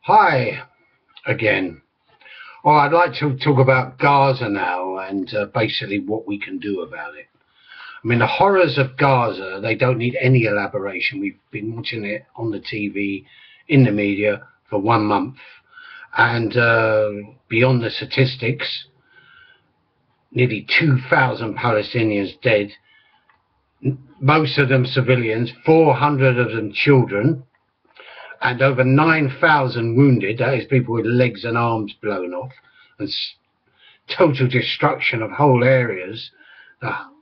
Hi again. Well, I'd like to talk about Gaza now and basically what we can do about it. I mean, the horrors of Gaza, they don't need any elaboration. We've been watching it on the TV, in the media for 1 month. And beyond the statistics, nearly 2,000 Palestinians dead, most of them civilians, 400 of them children, and over 9,000 wounded. That is people with legs and arms blown off, and total destruction of whole areas,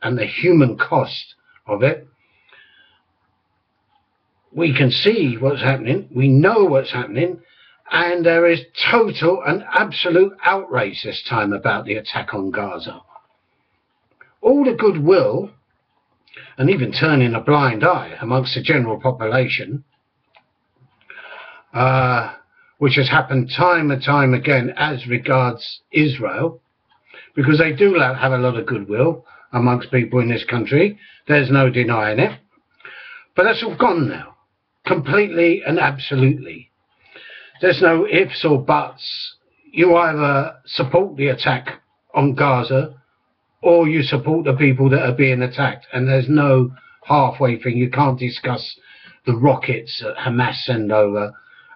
and the human cost of it. We can see what's happening, we know what's happening, and there is total and absolute outrage this time about the attack on Gaza. All the goodwill, and even turning a blind eye amongst the general population, which has happened time and time again as regards Israel, because they do have a lot of goodwill amongst people in this country. There's no denying it. But that's all gone now, completely and absolutely. There's no ifs or buts. You either support the attack on Gaza or you support the people that are being attacked, and there's no halfway thing. You can't discuss the rockets that Hamas send over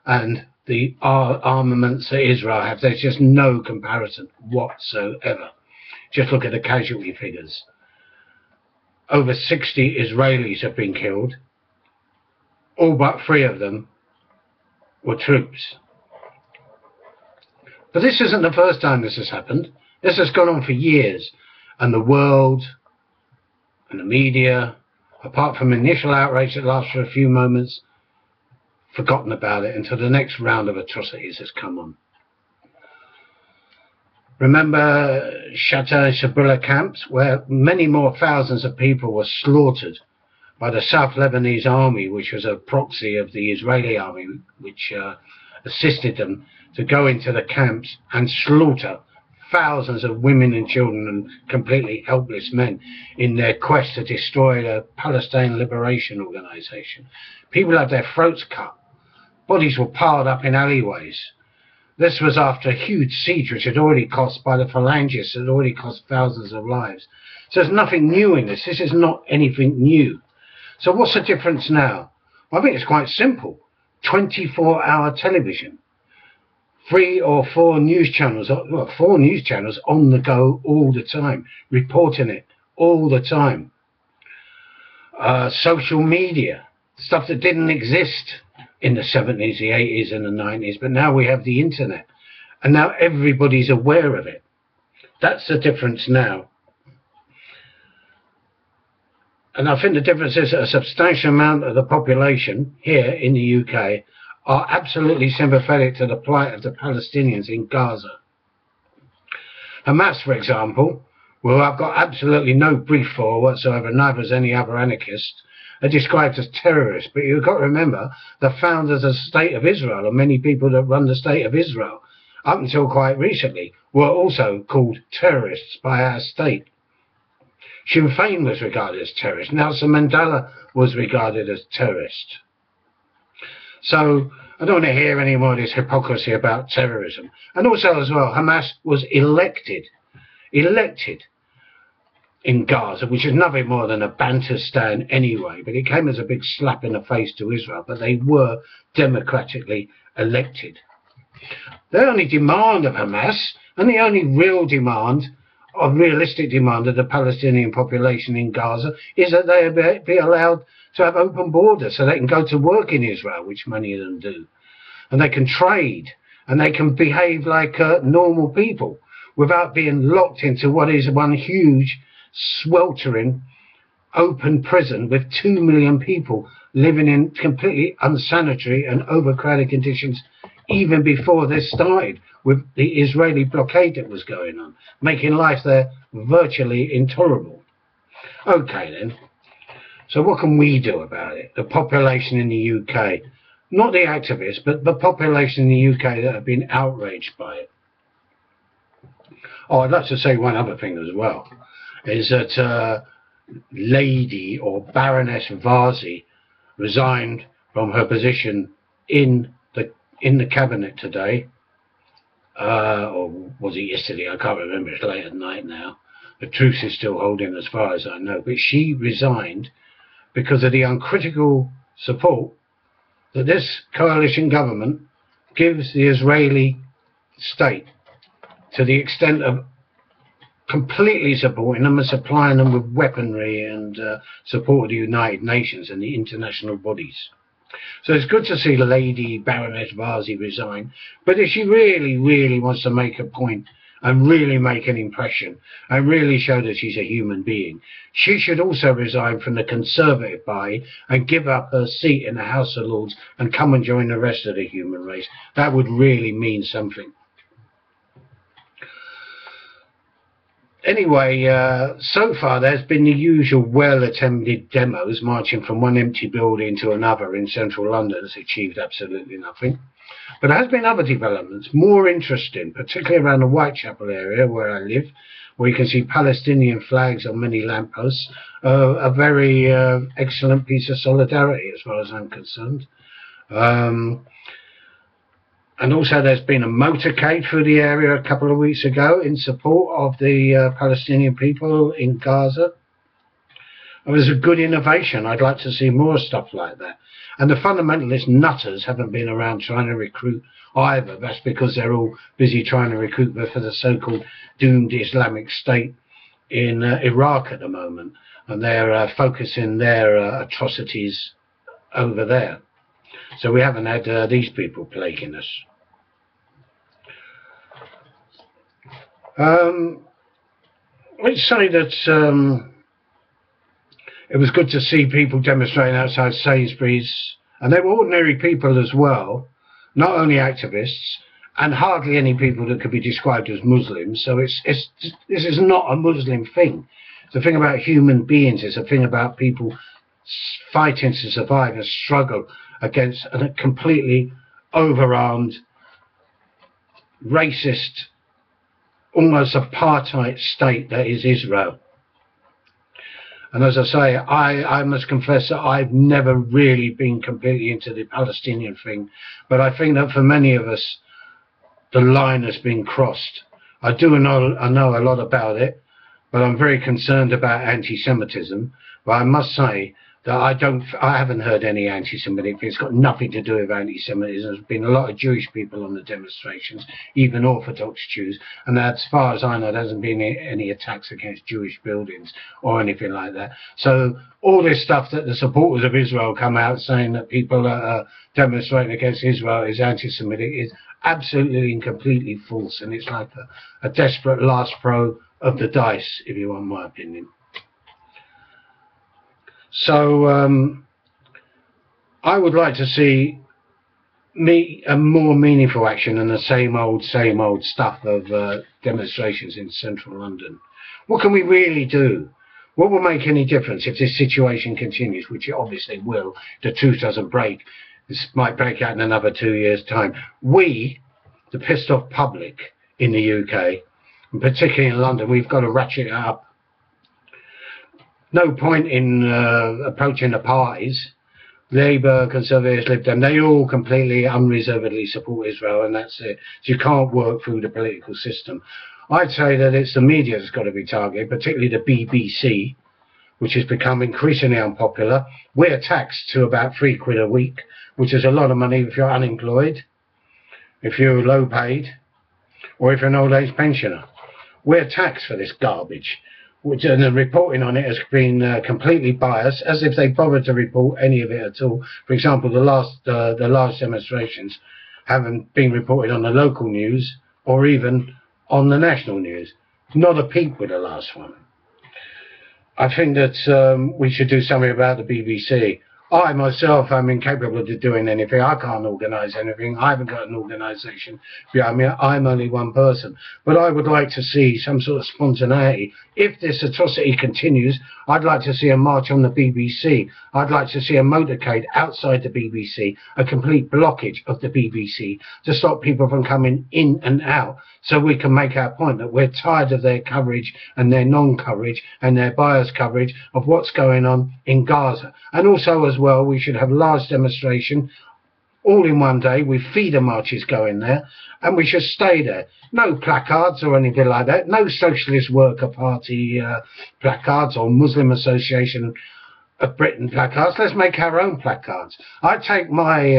and the armaments that Israel have. There's just no comparison whatsoever. Just look at the casualty figures. Over 60 Israelis have been killed. All but 3 of them were troops. But this isn't the first time this has happened. This has gone on for years. And the world and the media, apart from initial outrage that lasts for a few moments, forgotten about it until the next round of atrocities has come on. Remember Shatta and Shabula camps, where many more thousands of people were slaughtered by the South Lebanese army, which was a proxy of the Israeli army, which assisted them to go into the camps and slaughter thousands of women and children and completely helpless men in their quest to destroy the Palestine Liberation Organization. People had their throats cut. Bodies were piled up in alleyways. This was after a huge siege which had already cost, by the phalangists, had already cost thousands of lives. So there's nothing new in this. This is not anything new. So what's the difference now? Well, I think it's quite simple. 24-hour television. 3 or 4 news channels, well, 4 news channels on the go all the time, reporting it all the time. Social media, stuff that didn't exist in the 70s, the 80s and the 90s, but now we have the internet, and now everybody's aware of it. That's the difference now. And I think the difference is that a substantial amount of the population here in the UK are absolutely sympathetic to the plight of the Palestinians in Gaza. Hamas, for example, well, I've got absolutely no brief for whatsoever, neither as any other anarchist, are described as terrorists. But you've got to remember, the founders of the State of Israel, and many people that run the State of Israel, up until quite recently, were also called terrorists by our state. Sinn Féin was regarded as terrorist. Nelson Mandela was regarded as terrorist. So I don't want to hear any more of this hypocrisy about terrorism. And also as well, Hamas was elected in Gaza, which is nothing more than a banter anyway, but it came as a big slap in the face to Israel. But they were democratically elected. The only demand of Hamas, and the only real demand, of realistic demand of the Palestinian population in Gaza, is that they be allowed to have open borders so they can go to work in Israel, which many of them do, and they can trade, and they can behave like normal people without being locked into what is one huge sweltering open prison with 2 million people living in completely unsanitary and overcrowded conditions even before this started, with the Israeli blockade that was going on, making life there virtually intolerable. Okay then, so what can we do about it? The population in the UK, not the activists, but the population in the UK that have been outraged by it. Oh, I'd like to say one other thing as well, is that Lady or Baroness Varzi resigned from her position in the in the cabinet today, or was it yesterday? I can't remember. It's late at night now. The truce is still holding as far as I know. But she resigned because of the uncritical support that this coalition government gives the Israeli state, to the extent of completely supporting them and supplying them with weaponry and support of the United Nations and the international bodies. So it's good to see Lady Baroness Varzi resign, but if she really wants to make a point and really make an impression and really show that she's a human being, she should also resign from the Conservative Party and give up her seat in the House of Lords and come and join the rest of the human race. That would really mean something. Anyway, so far there's been the usual well-attended demos marching from one empty building to another in central London. Has achieved absolutely nothing. But there has been other developments, more interesting, particularly around the Whitechapel area where I live, where you can see Palestinian flags on many lampposts. A very excellent piece of solidarity as far as I'm concerned. And also there's been a motorcade through the area a couple of weeks ago in support of the Palestinian people in Gaza. It was a good innovation. I'd like to see more stuff like that. And the fundamentalist nutters haven't been around trying to recruit either. That's because they're all busy trying to recruit for the so-called doomed Islamic State in Iraq at the moment. And they're focusing their atrocities over there. So we haven't had these people plaguing us. Let's say that it was good to see people demonstrating outside Sainsbury's, and they were ordinary people as well, not only activists, and hardly any people that could be described as Muslims. So this is not a Muslim thing. It's a thing about human beings. It's a thing about people fighting to survive and struggle against a completely overarmed, racist, almost apartheid state that is Israel. And as I say, I must confess that I've never really been completely into the Palestinian thing, but I think that for many of us, the line has been crossed. I know a lot about it, but I'm very concerned about anti-Semitism. But I must say that I haven't heard any anti-Semitic. It's got nothing to do with anti-Semitism. There's been a lot of Jewish people on the demonstrations, even Orthodox Jews, and as far as I know, there hasn't been any attacks against Jewish buildings or anything like that. So all this stuff that the supporters of Israel come out saying that people that are demonstrating against Israel is anti-Semitic is absolutely and completely false, and it's like a desperate last throw of the dice, if you want my opinion. So I would like to see a more meaningful action than the same old stuff of demonstrations in central London. What can we really do? What will make any difference if this situation continues, which it obviously will? The truce doesn't break. This might break out in another 2 years' time. We, the pissed off public in the UK, and particularly in London, we've got to ratchet it up. No point in approaching the parties. Labour, Conservatives, Lib Dem, they all completely unreservedly support Israel, and that's it. So you can't work through the political system. I'd say that it's the media that's got to be targeted, particularly the BBC, which has become increasingly unpopular. We're taxed to about £3 a week, which is a lot of money if you're unemployed, if you're low paid, or if you're an old age pensioner. We're taxed for this garbage. And the reporting on it has been completely biased, as if they bothered to report any of it at all. For example, the large demonstrations haven't been reported on the local news or even on the national news. Not a peep with the last one. I think that we should do something about the BBC. I myself am incapable of doing anything. I can't organise anything. I haven't got an organisation. I mean, I'm only one person. But I would like to see some sort of spontaneity. If this atrocity continues, I'd like to see a march on the BBC. I'd like to see a motorcade outside the BBC, a complete blockage of the BBC to stop people from coming in and out, so we can make our point that we're tired of their coverage and their non-coverage and their biased coverage of what's going on in Gaza. And also as well, we should have large demonstration all in one day, with feeder marches going there, and we should stay there. No placards or anything like that. No Socialist Worker Party placards or Muslim Association of Britain placards. Let's make our own placards. I take my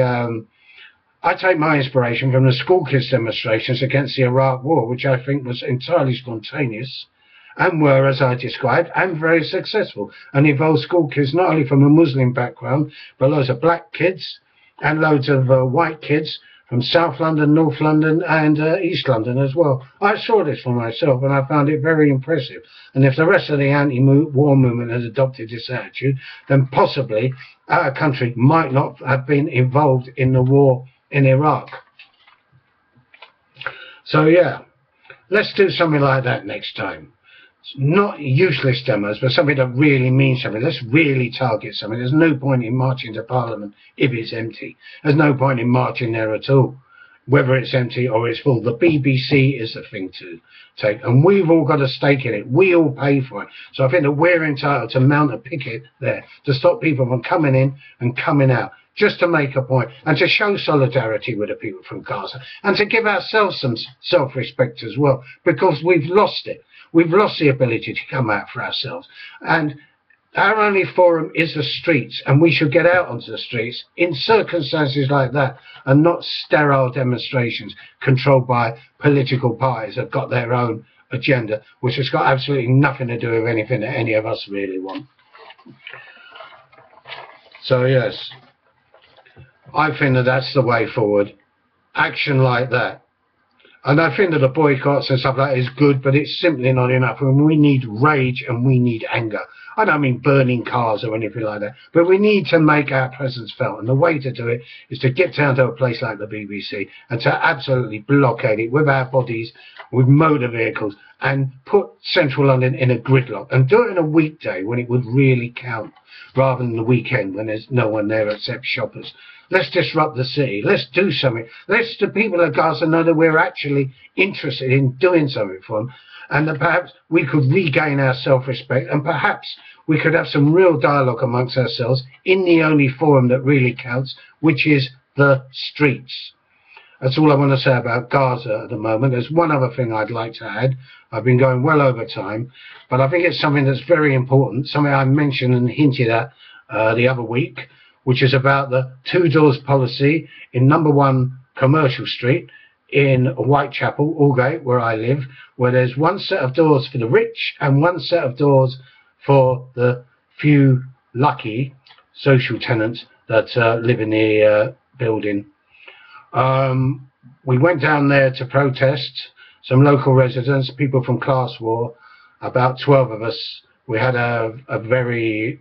inspiration from the school kids demonstrations against the Iraq War, which I think was entirely spontaneous, and were, as I described, and very successful, and involved school kids not only from a Muslim background, but loads of black kids and loads of white kids from South London, North London, and East London as well. I saw this for myself, and I found it very impressive. And if the rest of the anti-war movement had adopted this attitude, then possibly our country might not have been involved in the war in Iraq. So yeah, let's do something like that next time. Not useless demos, but something that really means something. Let's really target something. There's no point in marching to Parliament if it's empty. There's no point in marching there at all, whether it's empty or it's full. The BBC is the thing to take, and we've all got a stake in it. We all pay for it. So I think that we're entitled to mount a picket there to stop people from coming in and coming out, just to make a point, and to show solidarity with the people from Gaza, and to give ourselves some self-respect as well, because we've lost it. We've lost the ability to come out for ourselves, and our only forum is the streets, and we should get out onto the streets in circumstances like that, and not sterile demonstrations controlled by political parties that have got their own agenda, which has got absolutely nothing to do with anything that any of us really want. So yes, I think that that's the way forward. Action like that. And I think that the boycotts and stuff like that is good, but it's simply not enough. And we need rage and we need anger. I don't mean burning cars or anything like that, but we need to make our presence felt. And the way to do it is to get down to a place like the BBC and to absolutely blockade it with our bodies, with motor vehicles, and put central London in a gridlock. And do it on a weekday when it would really count, rather than the weekend when there's no one there except shoppers. Let's disrupt the city. Let's do something. Let's the people of Gaza know that we're actually interested in doing something for them, and that perhaps we could regain our self-respect, and perhaps we could have some real dialogue amongst ourselves in the only forum that really counts, which is the streets. That's all I want to say about Gaza at the moment. There's one other thing I'd like to add. I've been going well over time, but I think it's something that's very important, something I mentioned and hinted at the other week, which is about the two-doors policy in number 1 Commercial Street in Whitechapel, Aldgate, where I live, where there's one set of doors for the rich and one set of doors for the few lucky social tenants that live in the building. We went down there to protest, some local residents, people from Class War, about 12 of us. We had a very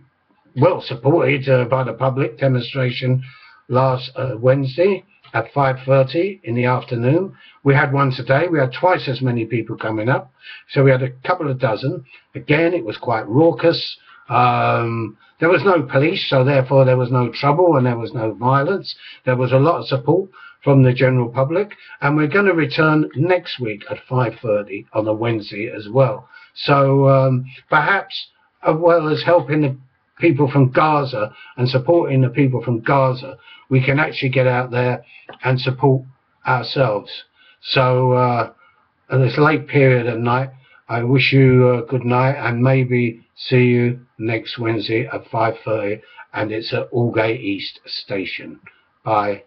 well supported by the public demonstration last Wednesday at 5:30 in the afternoon. We had one today. We had twice as many people coming up, so we had a couple of dozen. Again, it was quite raucous. There was no police, so therefore there was no trouble and there was no violence. There was a lot of support from the general public, and we're going to return next week at 5:30 on a Wednesday as well. So perhaps, as well as helping the people from Gaza and supporting the people from Gaza, we can actually get out there and support ourselves. So at this late period of night, I wish you a good night, and maybe see you next Wednesday at 5:30, and it's at Aldgate East Station. Bye.